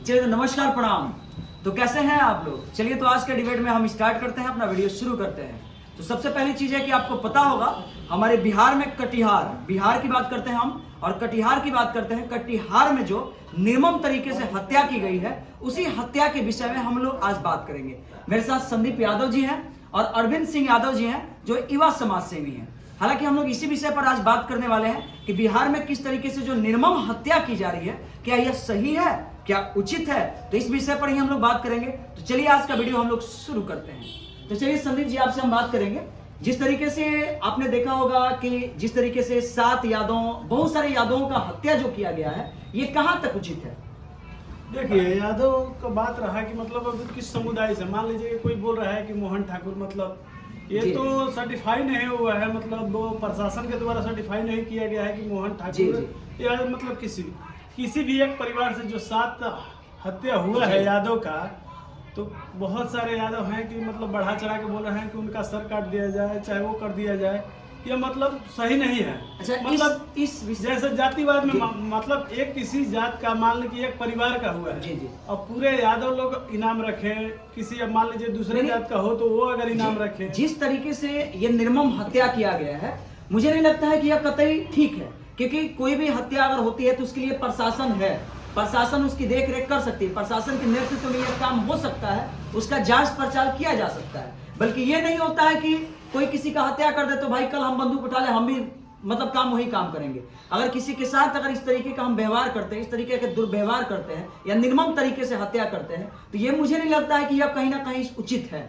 चलिए तो नमस्कार प्रणाम। तो कैसे हैं आप लोग? चलिए तो आज के डिबेट में हम स्टार्ट करते हैं, अपना वीडियो शुरू करते हैं। तो सबसे पहली चीज है कि आपको पता होगा हमारे बिहार में कटिहार, बिहार की बात करते हैं हम और कटिहार की बात करते हैं। कटिहार में जो निर्मम तरीके से हत्या की गई है उसी हत्या के विषय में हम लोग आज बात करेंगे। मेरे साथ संदीप यादव जी हैं और अरविंद सिंह यादव जी हैं जो युवा समाज सेवी हैं। हालांकि हम लोग इसी विषय पर आज बात करने वाले हैं कि बिहार में किस तरीके से जो निर्मम हत्या की जा रही है, क्या यह सही है, क्या उचित है, तो इस विषय पर ही हम लोग बात करेंगे। तो चलिए आज का वीडियो हम लोग शुरू करते हैं। तो चलिए संदीप जी आपसे हम बात करेंगे। जिस तरीके से आपने देखा होगा कि जिस तरीके से 7 यादवों, बहुत सारे यादवों का हत्या जो किया गया है, ये कहां तक उचित है? देखिए, यादव का बात रहा कि मतलब अब किस समुदाय से, मान लीजिए कोई बोल रहा है कि मोहन ठाकुर, मतलब ये तो सर्टिफाई नहीं हुआ है, मतलब वो प्रशासन के द्वारा सर्टिफाई नहीं किया गया है कि मोहन ठाकुर या मतलब किसी भी एक परिवार से जो 7 हत्या हुआ है यादव का, तो बहुत सारे यादव हैं कि मतलब बढ़ा चढ़ा के बोल रहे हैं कि उनका सर काट दिया जाए, चाहे वो कर दिया जाए। ये मतलब सही नहीं है। अच्छा, मतलब इस जैसे जातिवाद में मतलब एक किसी जात का, मान लीजिए एक परिवार का हुआ है और पूरे यादव लोग इनाम रखें, किसी अब मान लीजिए दूसरे जात का हो तो वो अगर इनाम रखें। जिस तरीके से ये निर्मम हत्या किया गया है, मुझे नहीं लगता है कि यह कतई ठीक है, क्योंकि कोई भी हत्या अगर होती है तो उसके लिए प्रशासन है, प्रशासन उसकी देख रेख कर सकती है, प्रशासन के नेतृत्व में यह काम हो सकता है, उसका जांच पड़ताल किया जा सकता है। बल्कि ये नहीं होता है कि कोई किसी का हत्या कर दे तो भाई कल हम बंदूक उठा ले, हम भी मतलब काम वही काम करेंगे। अगर किसी के साथ अगर इस तरीके का हम व्यवहार करते हैं, इस तरीके के दुर्व्यवहार करते हैं या निर्मम तरीके से हत्या करते हैं, तो ये मुझे नहीं लगता है कि यह कहीं ना कहीं उचित है।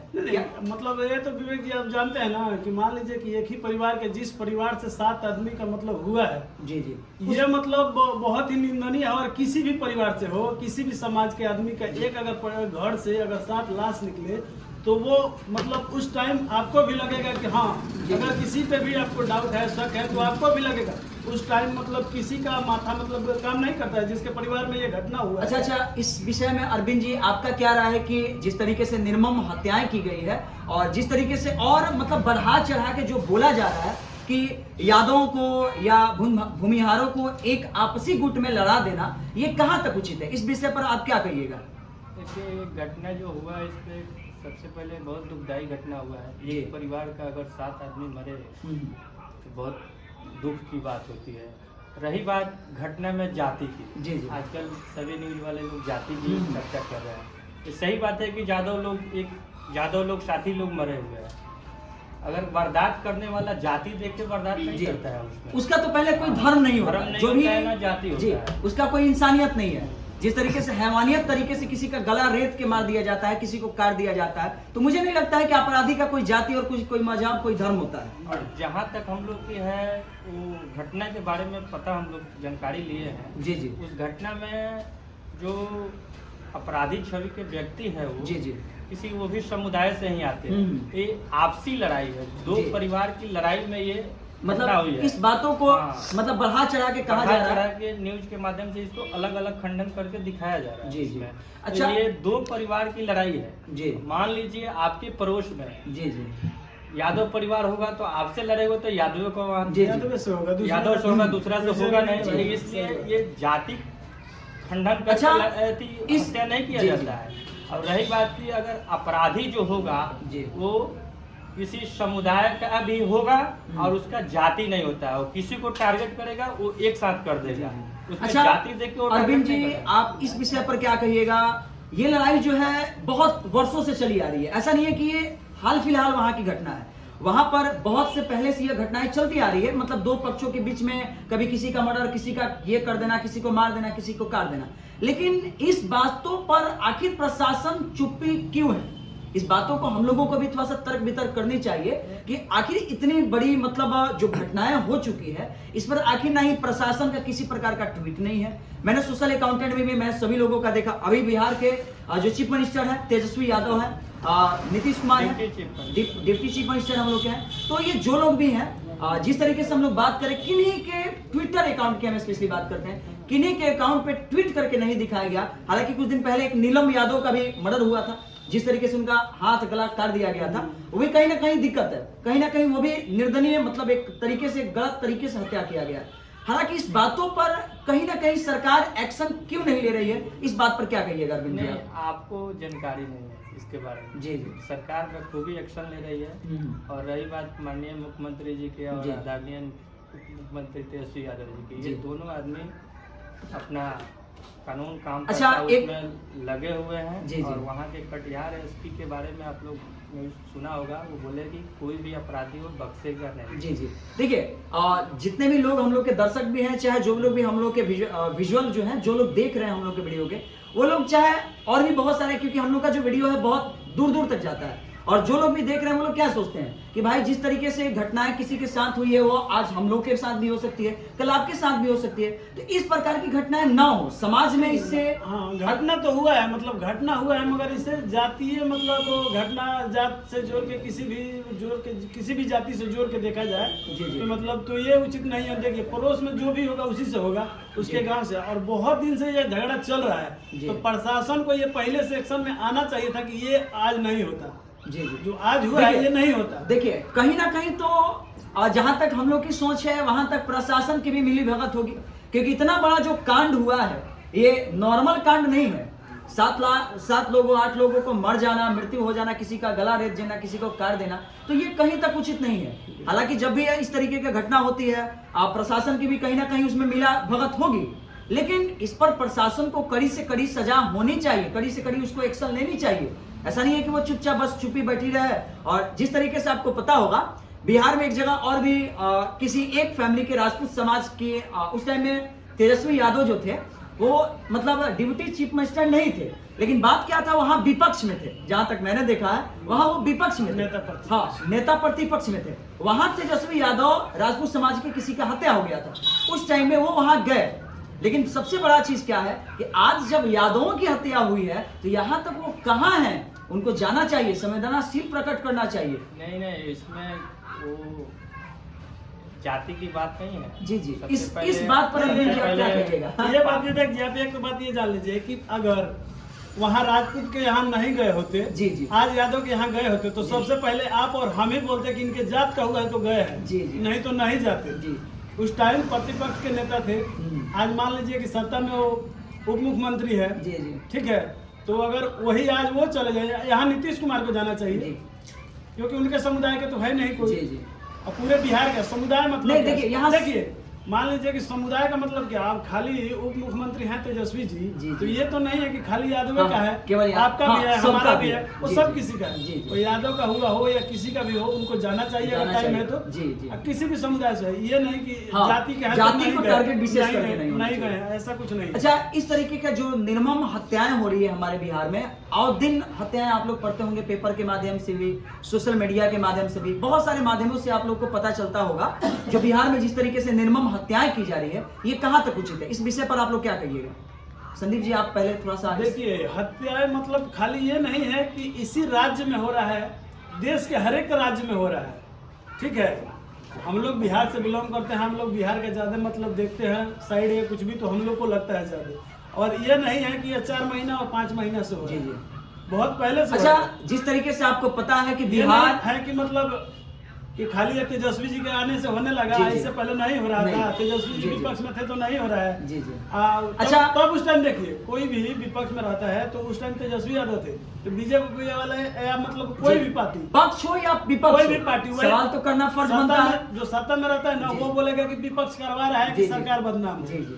मतलब ये तो विवेक जी आप जानते हैं ना कि मान लीजिए कि एक ही परिवार के जिस परिवार से 7 आदमी का मतलब हुआ है, जी जी, ये मतलब बहुत ही निंदनीय है। और किसी भी परिवार से हो, किसी भी समाज के आदमी का एक अगर घर से अगर 7 लाश निकले तो वो मतलब उस टाइम आपको भी लगेगा कि हाँ, अगर किसी पे भी आपको डाउट है, शक है, तो आपको भी लगेगा उस टाइम। मतलब किसी का माथा मतलब काम नहीं करता है जिसके परिवार में ये घटना हुआ। अच्छा, इस विषय में अरविंद जी आपका क्या राय है कि जिस तरीके से निर्मम हत्याएं की गई है और जिस तरीके से और मतलब बढ़ा चढ़ा के जो बोला जा रहा है कि यादवों को या भूमिहारों को एक आपसी गुट में लड़ा देना, ये कहां तक उचित है? इस विषय पर आप क्या कहिएगा? देखिए, घटना जो हुआ है इस पे सबसे पहले बहुत दुखदायी घटना हुआ है। एक परिवार का अगर 7 आदमी मरे तो बहुत दुख की बात होती है। रही बात घटना में जाति की, जी जी, आजकल सभी न्यूज वाले लोग जाति की चर्चा कर रहे हैं। ये सही बात है कि यादव लोग साथी लोग मरे हुए हैं। अगर वारदात करने वाला जाति देख के वारदात नहीं करता है, उसका तो पहले कोई धर्म नहीं होता, जो भी ना जाति होता है, उसका कोई इंसानियत नहीं है। जिस तरीके से हैवानियत तरीके से किसी का गला रेत के मार दिया जाता है, किसी को काट दिया जाता है, तो मुझे नहीं लगता है कि अपराधी का कोई जाति और कोई मजहब, कोई धर्म होता है। और जहाँ तक हम लोग की है वो घटना के बारे में पता, हम लोग जानकारी लिए हैं। जी जी, उस घटना में जो अपराधी छवि के व्यक्ति है वो जी जी, किसी वो भी समुदाय से ही आते हैं। ये आपसी लड़ाई है, 2 परिवार की लड़ाई में ये मतलब इस बातों को मतलब बढ़ा चढ़ा के कहा जा रहा है, के न्यूज के माध्यम से इसको अलग अलग खंडन करके दिखाया जा रहा है। जी जी, अच्छा, ये 2 परिवार की लड़ाई है जी। मान लीजिए आपके पड़ोस में जी जी, यादव परिवार होगा तो आपसे लड़ेगा तो यादव को यादव से होगा, दूसरा से होगा नहीं। इसलिए ये जाति खंडन करके हत्या नहीं किया जाता है। और रही बात की, अगर अपराधी जो होगा वो किसी समुदाय का भी होगा और उसका जाति नहीं होता है, वो किसी को टारगेट करेगा वो एक साथ कर देगा। अच्छा, जाति देख के अरविंद जी आप इस विषय पर क्या कहिएगा? ये लड़ाई जो है बहुत वर्षों से चली आ रही है, ऐसा नहीं है कि ये हाल फिलहाल वहां की घटना है, वहां पर बहुत से पहले से ये घटनाएं चलती आ रही है। मतलब 2 पक्षों के बीच में कभी किसी का मर्डर, किसी का ये कर देना, किसी को मार देना, किसी को काट देना। लेकिन इस बातों पर आखिर प्रशासन चुप्पी क्यों है? इस बातों को हम लोगों को भी थोड़ा सा तर्क वितर्क करनी चाहिए कि आखिर इतनी बड़ी मतलब जो घटनाएं हो चुकी है, इस पर आखिर नहीं प्रशासन का किसी प्रकार का ट्वीट नहीं है। मैंने सोशल अकाउंटेंट में भी मैं सभी लोगों का देखा। अभी बिहार के जो चीफ मिनिस्टर है तेजस्वी यादव है, नीतीश कुमार है, डिप्टी चीफ मिनिस्टर हम लोग के हैं। तो ये जो लोग भी हैं, जिस तरीके से हम लोग बात करें, किन्हीं के ट्विटर अकाउंट की हम स्पेशली बात करते हैं, किन्हीं के अकाउंट पे ट्वीट करके नहीं दिखाया गया। हालांकि कुछ दिन पहले एक नीलम यादव का भी मर्डर हुआ था, जिस तरीके से उनका हाथ गला काट दिया गया था, वो भी कहीं ना कहीं दिक्कत है, कहीं ना कहीं वो भी निर्दयनीय मतलब एक तरीके से गलत तरीके से हत्या किया गया। हालांकि इस बातों पर कहीं ना कहीं सरकार एक्शन क्यों नहीं ले रही है, इस बात पर क्या कहिएगा अरविंद जी नहीं, आप? आपको जानकारी नहीं है इसके बारे में। जी जी। सरकार बखूबी एक्शन ले रही है। और रही बात माननीय मुख्यमंत्री जी के और जी। आदरणीय मुख्यमंत्री तेजस्वी यादव जी की, जी। ये दोनों आदमी अपना कानून काम अच्छा, करता है, एक- उसमें लगे हुए हैं। जी, जी। और वहाँ के कटिहार एसपी के बारे में आप लोग ने सुना होगा, वो बोले कि कोई भी अपराधी हो बख्शेगा नहीं। जी जी। देखिए जितने भी लोग हम लोग के दर्शक भी हैं, चाहे जो लोग भी हम लोग के विजुअल जो हैं, जो लोग देख रहे हैं हम लोग के वीडियो के, वो लोग चाहे और भी बहुत सारे, क्योंकि हम लोग का जो वीडियो है बहुत दूर दूर तक जाता है, और जो लोग भी देख रहे हैं वो लोग क्या सोचते हैं कि भाई जिस तरीके से घटनाएं किसी के साथ हुई है वो आज हम लोग के साथ भी हो सकती है, कल आपके साथ भी हो सकती है। तो इस प्रकार की घटनाएं ना हो समाज में, इससे हाँ, घटना तो हुआ है, मतलब घटना हुआ है, मगर इसे जातीय मतलब वो घटना जात से जोड़ के किसी भी जाति से जोड़ के देखा जाए जी, जी। तो मतलब तो ये उचित नहीं है। देखिए, पड़ोस में जो भी होगा उसी से होगा, उसके जी। गांव से, और बहुत दिन से ये झगड़ा चल रहा जी। है, तो प्रशासन को ये पहले से एक्शन में आना चाहिए था कि ये आज नहीं होता, जी जी। जो आज हुआ है ये नहीं होता। देखिए कहीं ना कहीं तो जहां तक हम लोग की सोच है वहां तक प्रशासन की भी मिली भगत होगी, क्योंकि इतना बड़ा जो कांड हुआ है ये नॉर्मल कांड नहीं है। 7 लोगों 8 लोगों को मर जाना, मृत्यु हो जाना, किसी का गला रेत देना, किसी को काट देना, तो ये कहीं तक उचित नहीं है। हालांकि जब भी इस तरीके की घटना होती है प्रशासन की भी कहीं ना कहीं उसमें मिला भगत होगी, लेकिन इस पर प्रशासन को कड़ी से कड़ी सजा होनी चाहिए, कड़ी से कड़ी उसको एक्शन लेनी चाहिए। ऐसा नहीं है कि वो चुपचाप बस चुपी बैठी रहे। और जिस तरीके से आपको पता होगा बिहार में एक जगह और भी किसी एक फैमिली के राजपूत समाज के उस टाइम में तेजस्वी यादव जो थे वो मतलब डिप्टी चीफ मिनिस्टर नहीं थे, लेकिन बात क्या था वहां विपक्ष में थे। जहां तक मैंने देखा है वहां वो विपक्ष में थे, नेता प्रतिपक्ष में थे। वहां तेजस्वी यादव राजपूत समाज की किसी का हत्या हो गया था, उस टाइम में वो वहां गए। लेकिन सबसे बड़ा चीज क्या है कि आज जब यादवों की हत्या हुई है तो यहाँ तक वो कहाँ हैं, उनको जाना चाहिए, संवेदनाशील प्रकट करना चाहिए। नहीं, इसमें वो जाति की बात नहीं है। जी जी। सबसे इस पहले- बात पर अरविंद जी आप क्या पहले- कहिएगा? ये बात ये देखिए, आप एक तो बात ये जान लीजिए कि अगर वहाँ राजपूत के यहाँ नहीं गए होते, जी जी। आज यादव के यहाँ गए होते, तो सबसे पहले आप और हम ही बोलते कि इनके जात का हुआ है तो गए हैं, जी जी। नहीं तो नहीं जाते। जी। उस टाइम प्रतिपक्ष के नेता थे, आज मान लीजिए कि सत्ता में वो उप मुख्यमंत्री है, जी जी। ठीक है, तो अगर वही आज वो चले जाए, यहाँ नीतीश कुमार को जाना चाहिए, जी क्योंकि उनके समुदाय के तो है नहीं कोई। जी जी। और पूरे बिहार का समुदाय मतलब नहीं, क्या? देखिए, यहाँ- देखिए मान लीजिए कि समुदाय का मतलब क्या, आप खाली उप मुख्यमंत्री हैं तेजस्वी जी, जी, जी। तो ये तो नहीं है कि खाली यादव हाँ, का है, केवल आपका हाँ, भी है, सबका हमारा भी भी है। है, वो जी, सब जी। किसी का है। जी, जी। वो यादव का हुआ हो या किसी का भी हो, उनको जाना चाहिए अगर जाना टाइम है चाहिए। तो। जी, जी। और किसी भी समुदाय से है, ये नहीं कि हाँ, जाति के है तो जाति नहीं को गए, टारगेट विशेष नहीं करके गए, नहीं होना नहीं चाहिए। गए, ऐसा कुछ नहीं है। अच्छा, इस तरीके का जो निर्मम हत्याएं हो रही है हमारे बिहार में, और दिन हत्याएं आप लोग पढ़ते होंगे पेपर के माध्यम से भी, सोशल मीडिया के माध्यम से भी, बहुत सारे माध्यमों से आप लोग को पता चलता होगा जो बिहार में जिस तरीके से निर्मम हत्याएं की जा रही है, ये कहाँ तक उचित है? इस विषय पर आप लोग क्या कहिएगा? संदीप जी आप पहले थोड़ा सा देखिए, हत्याएं मतलब खाली ये नहीं है कि इसी राज्य में हो रहा है, देश के हर एक राज्य में हो रहा है, ठीक है। हम लोग बिहार से बिलोंग करते हैं, हम लोग बिहार के ज्यादा मतलब देखते हैं, साइड या कुछ भी तो हम लोग को लगता है ज्यादा। और ये नहीं है कि ये 4 महीना और 5 महीना से हो रहा जी है, जी। बहुत पहले से हो अच्छा, रहा है। जिस तरीके से आपको पता है कि ये बिहार नहीं है कि मतलब कि खाली ये तेजस्वी जी के आने से होने लगा, जी, जी। इससे पहले नहीं हो रहा नहीं। था, तेजस्वी जी, जी जी। विपक्ष में थे तो नहीं हो रहा है। जी जी। अच्छा, अच्छा। तब उस टाइम देखिए, कोई भी विपक्ष में रहता है तो उस टाइम तेजस्वी यादव थे, तो बीजेपी वाले या मतलब कोई जी। भी पार्टी, पक्ष हो या विपक्ष कोई हो, भी पार्टी, वही- सवाल तो करना फर्ज सत्ता बनता है। में- जो सत्ता में रहता है ना, जी। वो बोलेगा कि विपक्ष करवा रहा है जी, कि जी। सरकार बदनाम है। जी जी।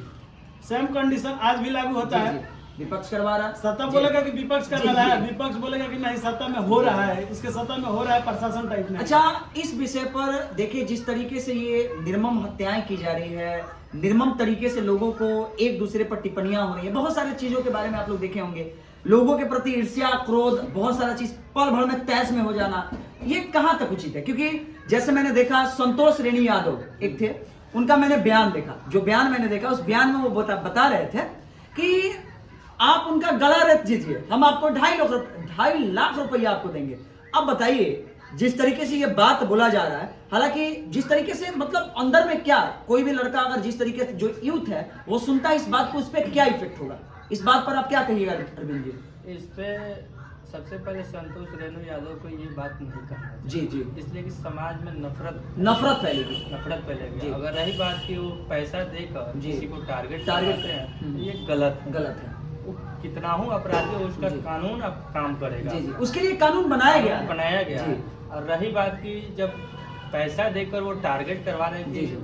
सेम कंडीशन आज भी लागू होता जी, है। जी। विपक्ष करवा रहा है, सत्ता जी। बोलेगा कि विपक्ष जी, करवा रहा है, जी। विपक्ष बोलेगा कि नहीं सत्ता में हो रहा है, इसके सत्ता में हो रहा है, प्रशासन टाइप में। अच्छा, इस विषय पर देखिए जिस तरीके से ये निर्मम हत्याएं की जा रही है, निर्मम तरीके से लोगों को एक दूसरे पर टिप्पणियां हो रही है, बहुत सारी चीजों के बारे में आप लोग देखे होंगे, लोगों के प्रति ईर्ष्या, क्रोध, बहुत सारा चीज पल भर में तैश में हो जाना, ये कहां तक उचित है? क्योंकि जैसे मैंने देखा संतोष रेणी यादव एक थे, उनका मैंने बयान देखा, जो बयान मैंने देखा उस बयान में वो बता रहे थे कि आप उनका गला रेत दीजिए, हम आपको 2.5 लाख रुपया आपको देंगे। अब बताइए जिस तरीके से ये बात बोला जा रहा है, हालांकि जिस तरीके से मतलब अंदर में क्या, कोई भी लड़का अगर जिस तरीके से जो यूथ है वो सुनता है इस बात को, उस पर क्या इफेक्ट होगा, इस बात पर आप क्या कहिएगा अरविंद जी? इस पे सबसे पहले संतोष रेणु यादव को ये बात नहीं कहना चाहिए। जी जी, इसलिए कि समाज में नफरत फैलेगी। नफरत जी। फैलेगी। अगर रही बात कि वो पैसा देकर जी। किसी को टारगेट टारगेट करते हैं, हम्म। ये गलत गलत है। वो कितना हूँ अपराधी हो, उसका जी। कानून अब काम करेगा। जी जी, उसके लिए कानून बनाया गया है। बनाया गया जी। है। और रही बात की जब पैसा देकर वो टारगेट करवा रहे जी थे, जी,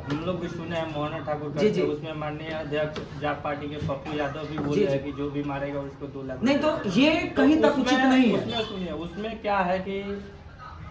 हम लोग भी सुने हैं मोहन ठाकुर जी, करते, जी। उसमें माननीय अध्यक्ष जाप पार्टी के पप्पू यादव भी जी, बोले हैं जी। कि जो भी मारेगा उसको 2 लाख। नहीं तो ये कहीं तक उसमें- उचित नहीं है। उसमें सुनिए, उसमें क्या है कि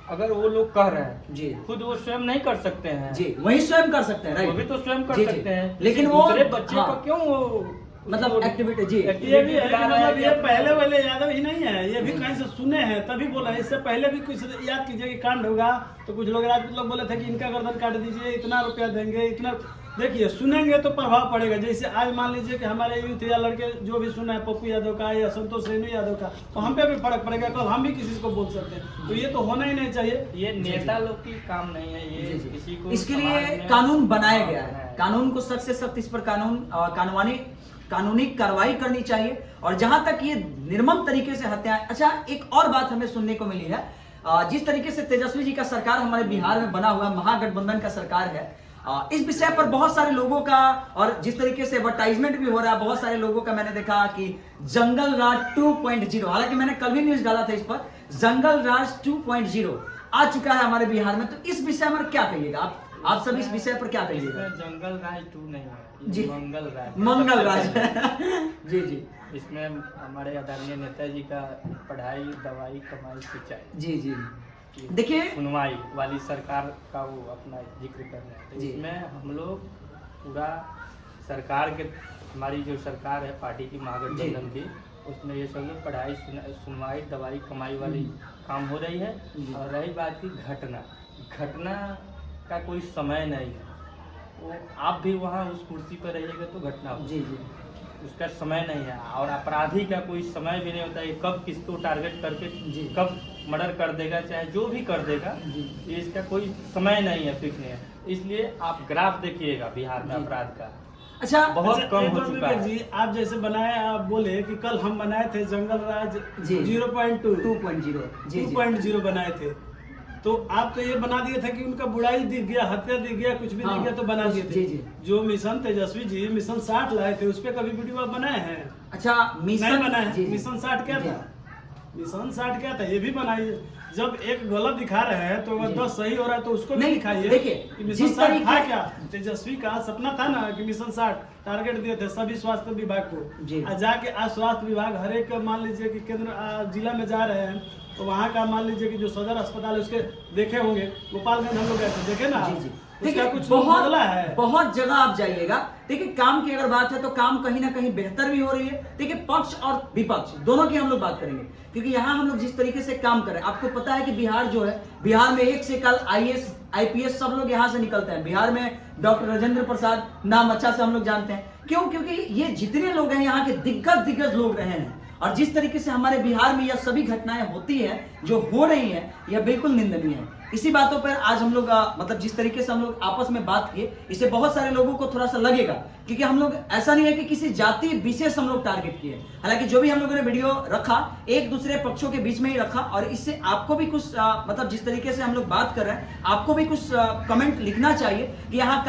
अगर वो लोग कह रहे हैं, जी खुद वो स्वयं नहीं कर सकते हैं। जी, वही स्वयं कर सकते हैं, वो भी राइट। तो स्वयं कर जी, जी। सकते हैं, लेकिन वो दूसरे बच्चे हाँ, को क्यों वो मतलब एक्टिविटी, जी ये भी है कि मतलब ये पहले वाले यादव ही नहीं है, ये भी कहीं से सुने हैं तभी बोला। इससे पहले भी कुछ याद कीजिए कि कांड होगा तो कुछ लोग राजपूत लोग बोले थे कि इनका गर्दन काट दीजिए, इतना रुपया देंगे, इतना। देखिए सुनेंगे तो प्रभाव पड़ेगा। जैसे आज मान लीजिए कि हमारे यूथ या लड़के जो भी सुना है पप्पू यादव का या संतोष रेणु यादव का, तो हम पे भी फर्क पड़ेगा, कल हम भी किसी को बोल सकते हैं। तो ये तो होना ही नहीं चाहिए। ये नेता लोग की काम नहीं है, ये जी, जी। किसी को इसके समाज लिए में- कानून बनाया हाँ, गया बनाया है। है। कानून को सख्त से सख्त इस पर कानूनी कार्रवाई करनी चाहिए। और जहां तक ये निर्मम तरीके से हत्या, अच्छा एक और बात हमें सुनने को मिली है, जिस तरीके से तेजस्वी जी का सरकार हमारे बिहार में बना हुआ महागठबंधन का सरकार है, इस विषय पर बहुत सारे लोगों का, और जिस तरीके से एडवर्टाइजमेंट भी हो रहा है, बहुत सारे लोगों का मैंने देखा कि जंगल राज 2.0, हालांकि मैंने कल भी न्यूज डाला था इस पर, जंगल राज 2.0 आ चुका है हमारे बिहार में। तो इस विषय पर क्या कहिएगा आप सब इस विषय पर क्या कहिएगा? इसमें जंगल राज 2 नहीं है, जी। ये मंगल राज। मंगल राज जी जी इसमें हमारे आदरणीय नेताजी का पढ़ाई, दवाई, कमाई, सिंचाई, जी जी, की देखिए सुनवाई वाली सरकार का वो अपना जिक्र कर रहे हैं। तो जी। इसमें हम लोग पूरा सरकार के, हमारी जो सरकार है पार्टी की महागठबंधन की, उसमें ये सब लोग पढ़ाई, सुनवाई, दवाई, कमाई वाली काम हो रही है। जी। और रही बात की घटना का कोई समय नहीं है। वो आप भी वहाँ उस कुर्सी पर रहिएगा तो घटना हो, जी जी, उसका समय नहीं है। और अपराधी का कोई समय भी नहीं होता है, कब किसको टारगेट करके जी। कब मर्डर कर देगा, चाहे जो भी कर देगा, जी। ये इसका कोई समय नहीं है, फिक्स नहीं है। इसलिए आप ग्राफ देखिएगा बिहार में जी। अपराध का अच्छा बहुत अच्छा, कम एक हो बात चुका विवेक है। जी, आप जैसे बनाए, आप बोले कि कल हम बनाए थे जंगल राज जी। 0.2 2.0 जी जी 2.0 बनाए थे। तो आप तो ये बना दिए थे कि उनका बुराई दिख गया, हत्या दिख गया, कुछ भी हाँ, दिख गया तो बना दिए थे। जी, जी। जो मिशन तेजस्वी जी मिशन 60 लाए थे, उस पर कभी वीडियो आप बनाए हैं? अच्छा मिशन नहीं बनाए हैं। जी, जी। मिशन 60 क्या जी। था? मिशन 60 क्या था, ये भी बनाइए। जब एक गलत दिखा रहे हैं तो जी। अगर 10 सही हो रहा है तो उसको भी नहीं, दिखाइए। देखिए, कि मिशन जिस 60 तरीके- था क्या? तेजस्वी का सपना था ना कि मिशन 60 टारगेट दिए थे सभी स्वास्थ्य विभाग को। जी। जाके आज स्वास्थ्य विभाग हर एक, मान लीजिए कि केंद्र जिला में जा रहे हैं तो वहाँ का मान लीजिए कि जो सदर अस्पताल है उसके देखे होंगे। गोपालगंज हम लोग गए थे, देखे ना? जी जी, उसका देखिए कुछ बहुत बदला है। बहुत जगह आप जाइएगा, देखिए काम की अगर बात है तो काम कहीं ना कहीं बेहतर भी हो रही है। देखिए पक्ष और विपक्ष दोनों की हम लोग बात करेंगे, क्योंकि यहाँ हम लोग जिस तरीके से काम कर रहे हैं, आपको पता है कि बिहार जो है, बिहार में एक से कल IAS IPS सब लोग यहाँ से निकलते हैं। बिहार में डॉक्टर राजेंद्र प्रसाद नाम अच्छा से हम लोग जानते हैं, क्यों? क्योंकि ये जितने लोग हैं यहाँ के दिग्गज लोग रहे हैं। और जिस तरीके से हमारे बिहार में यह सभी घटनाएं होती हैं, जो हो रही हैं, यह बिल्कुल निंदनीय है। इसी बातों पर आज हम लोग मतलब जिस तरीके से हम लोग आपस में बात किए, इससे बहुत सारे लोगों को थोड़ा सा लगेगा, क्योंकि हम लोग ऐसा नहीं है कि किसी जाति विशेष हम लोग टारगेट किए। हालांकि जो भी हम लोगों ने वीडियो रखा, एक दूसरे पक्षों के बीच में ही रखा, और इससे आपको भी कुछ मतलब जिस तरीके से हम लोग बात कर रहे हैं, आपको भी कुछ कमेंट लिखना चाहिए कि यहाँ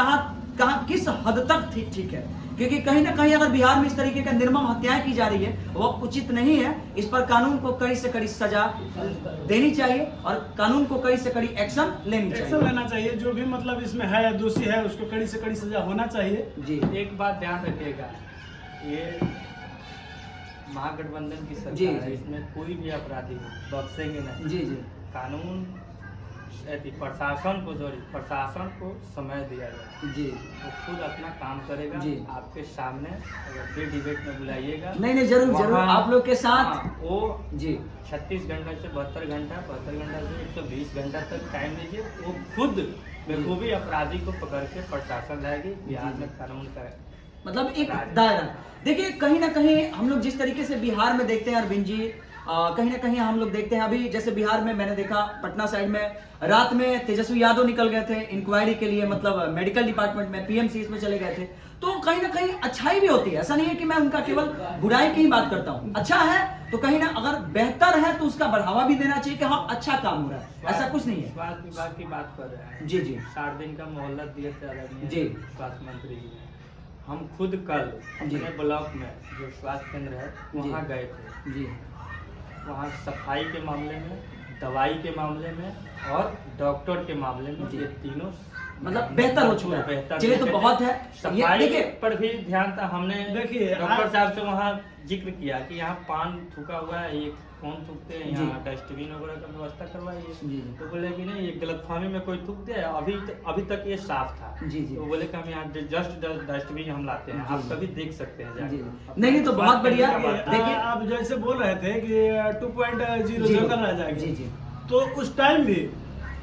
कहाँ किस हद तक ठीक है। क्योंकि कहीं ना कहीं अगर बिहार में इस तरीके का निर्मम हत्याएं की जा रही है, वो उचित नहीं है। इस पर कानून को कड़ी से कड़ी सजा देनी चाहिए और कानून को कड़ी से कड़ी एक्शन लेनी एक्शन चाहिए। लेना चाहिए। जो भी मतलब इसमें है दोषी है उसको कड़ी से कड़ी सजा होना चाहिए। जी एक बात ध्यान रखिएगा, ये महागठबंधन की जी, सरकार जी। है, इसमें कोई भी अपराधी हो बख्शेंगे नहीं। जी जी कानून प्रशासन को समय दिया जाए, जी, वो खुद अपना काम करेगा। जी। आपके सामने अगर फिर डिबेट में बुलाइएगा, नहीं जरूर वहाँ- आप लोग के साथ। हाँ, वो जी 36 घंटा से 72 घंटा से 120 घंटा तक टाइम दीजिए। वो खुद बखूबी अपराधी को पकड़ के प्रशासन लाएगी। बिहार में कानून का मतलब एक दायरा। देखिए कहीं ना कहीं हम लोग जिस तरीके से बिहार में देखते हैं अरविंद जी, कहीं ना कहीं हम लोग देखते हैं, अभी जैसे बिहार में मैंने देखा पटना साइड में रात में तेजस्वी यादव निकल गए थे इंक्वायरी के लिए, मतलब मेडिकल डिपार्टमेंट में PMCH में चले गए थे। तो कहीं ना कहीं अच्छाई भी होती है। ऐसा नहीं है कि मैं उनका केवल बुराई की ही बात करता हूँ। अच्छा है तो कहीं ना अगर बेहतर है तो उसका बढ़ावा भी देना चाहिए कि हाँ अच्छा काम हो रहा है, ऐसा कुछ नहीं है। स्वास्थ्य विभाग की बात कर रहे हैं जी जी 60 दिन का मोहलत दिए थे आदरणीय जी। स्वास्थ्य मंत्री जी ने। हम खुद कल अपने ब्लॉक में जो स्वास्थ्य केंद्र है वहाँ गए थे जी। वहाँ सफाई के मामले में, दवाई के मामले में और डॉक्टर के मामले में ये तीनों मतलब बेहतर हो चुका है। बेहतर चलिए तो बहुत है। ये सफाई देखिए पर भी ध्यान था। हमने देखिए, डॉक्टर आज- साहब से वहाँ जिक्र किया कि यहाँ पान थूका हुआ है, ये कौन थूकते हैं, जी। यहाँ डस्टबिन वगैरह का व्यवस्था करवाइए। जी। तो बोले कि नहीं, ये गलतफहमी में कोई थूक दिया है, अभी तक ये साफ था। जी जी तो बोले कि हम यहाँ जस्ट डस्टबिन हम लाते हैं, जी। आप कभी देख सकते हैं जी। जाके। नहीं तो बहुत बढ़िया। देखिए देखिए आप जैसे बोल रहे थे कि 2.0 जी। जंगल रह जाएगी, जी जी तो उस टाइम भी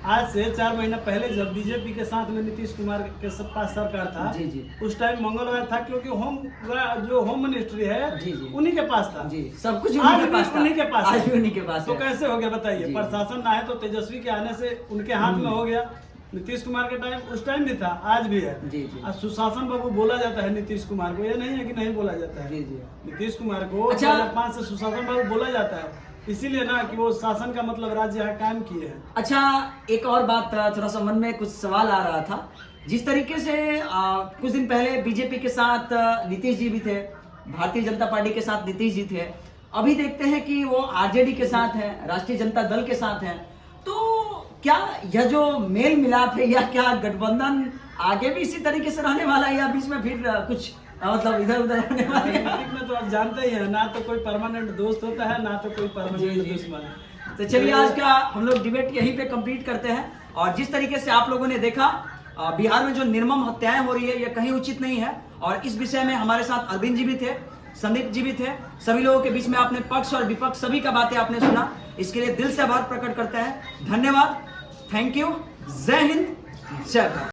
आज से 4 महीना पहले जब बीजेपी के साथ में नीतीश कुमार के पास सरकार था, जी जी उस टाइम मंगलवार था, क्योंकि होम मिनिस्ट्री है जी जी उन्हीं के पास था। जी सब कुछ आज उन्हीं के भी पास था। उन्हीं के पास आज है। भी उन्हीं के पास तो है। कैसे हो गया बताइए? जी। प्रशासन ना है तो तेजस्वी के आने से उनके हाथ में हो गया। नीतीश कुमार के टाइम उस टाइम भी था, आज भी है। जी जी आज सुशासन बाबू बोला जाता है नीतीश कुमार को, ये नहीं है कि नहीं बोला जाता है। जी जी नीतीश कुमार को अच्छा। 2005 से सुशासन बाबू बोला जाता है, इसीलिए ना कि वो शासन का मतलब राज्य यहाँ कायम किए हैं। अच्छा एक और बात, थोड़ा सा मन में कुछ सवाल आ रहा था। जिस तरीके से कुछ दिन पहले बीजेपी के साथ नीतीश जी भी थे, भारतीय जनता पार्टी के साथ नीतीश जी थे, अभी देखते हैं कि वो आरजेडी के साथ है, राष्ट्रीय जनता दल के साथ है। तो क्या यह जो मेल मिलाप है या क्या गठबंधन आगे भी इसी तरीके से रहने वाला है या बीच में फिर कुछ मतलब इधर उधर होने वाला है? राजनीतिक में तो आप जानते ही हैं, ना तो कोई परमानेंट दोस्त होता है, ना तो कोई जी, परमानेंट जी। दुश्मन है। तो चलिए आज का हम लोग डिबेट यहीं पे कंप्लीट करते हैं। और जिस तरीके से आप लोगों ने देखा बिहार में जो निर्मम हत्याएं हो रही है ये कहीं उचित नहीं है। और इस विषय में हमारे साथ अरविंद जी भी थे, संदीप जी भी थे। सभी लोगों के बीच में आपने पक्ष और विपक्ष सभी का बातें आपने सुना, इसके लिए दिल से आभार प्रकट करते हैं। धन्यवाद, थैंक यू, जय हिंद, जय भारत।